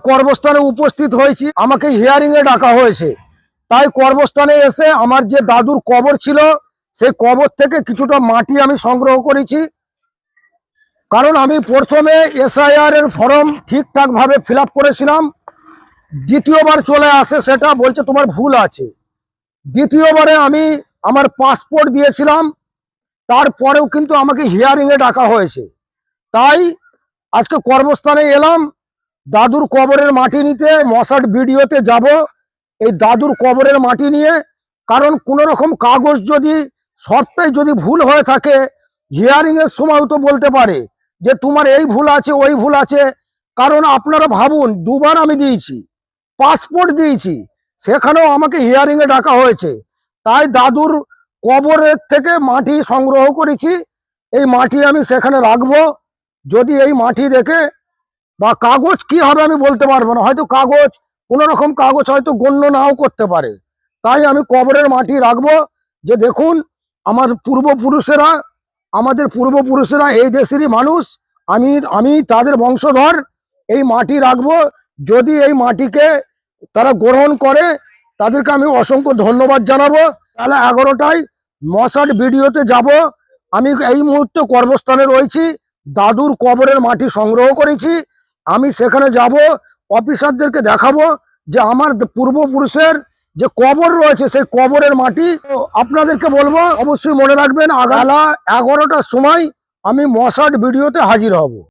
কর্মস্থানে উপস্থিত হয়েছি, আমাকে হিয়ারিং এ ডাকা হয়েছে। তাই কর্মস্থানে এসে আমার যে দাদুর কবর ছিল সেই কবর থেকে কিছুটা মাটি আমি সংগ্রহ করেছি। কারণ আমি প্রথমে এসআইআর এর ফর্ম ঠিকঠাক ভাবে ফিল আপ করেছিলাম, দ্বিতীয়বার চলে আসে সেটা বলছে তোমার ভুল আছে। দ্বিতীয়বারে আমি আমার পাসপোর্ট দিয়েছিলাম, তারপরেও কিন্তু আমাকে হিয়ারিং এ ডাকা হয়েছে। তাই আজকে কর্মস্থানে এলাম দাদুর কবরের মাটি নিতে। মশাট ভিডিওতে যাব এই দাদুর কবরের মাটি নিয়ে। কারণ কোনো রকম কাগজ যদি সবটাই যদি ভুল হয়ে থাকে, হিয়ারিং এর সময় তো বলতে পারে যে তোমার এই ভুল আছে ওই ভুল আছে। কারণ আপনারা ভাবুন, দুবার আমি দিয়েছি, পাসপোর্ট দিয়েছি, সেখানেও আমাকে হিয়ারিং এ ডাকা হয়েছে। তাই দাদুর কবরের থেকে মাটি সংগ্রহ করেছি। এই মাটি আমি সেখানে রাখবো। যদি এই মাটি দেখে বা কাগজ কি হবে আমি বলতে পারবো না, হয়তো কাগজ কোনো রকম কাগজ হয়তো গণ্য নাও করতে পারে। তাই আমি কবরের মাটি রাখবো। যে দেখুন, আমাদের পূর্বপুরুষেরা এই দেশেরই মানুষ, আমি তাদের বংশধর। এই মাটি রাখবো। যদি এই মাটিকে তারা গ্রহণ করে তাদেরকে আমি অসংখ্য ধন্যবাদ জানাবো। তাহলে 11টায় মশাট ভিডিওতে যাব। আমি এই মুহূর্তে কর্মস্থানে রয়েছি, দাদুর কবরের মাটি সংগ্রহ করেছি। আমি সেখানে যাব, অফিসারদেরকে দেখাবো যে আমার পূর্বপুরুষের যে কবর রয়েছে সেই কবরের মাটি। আপনাদেরকে বলবো অবশ্যই মনে রাখবেন, আগালা 11টার সময় আমি মশাট ভিডিওতে হাজির হব।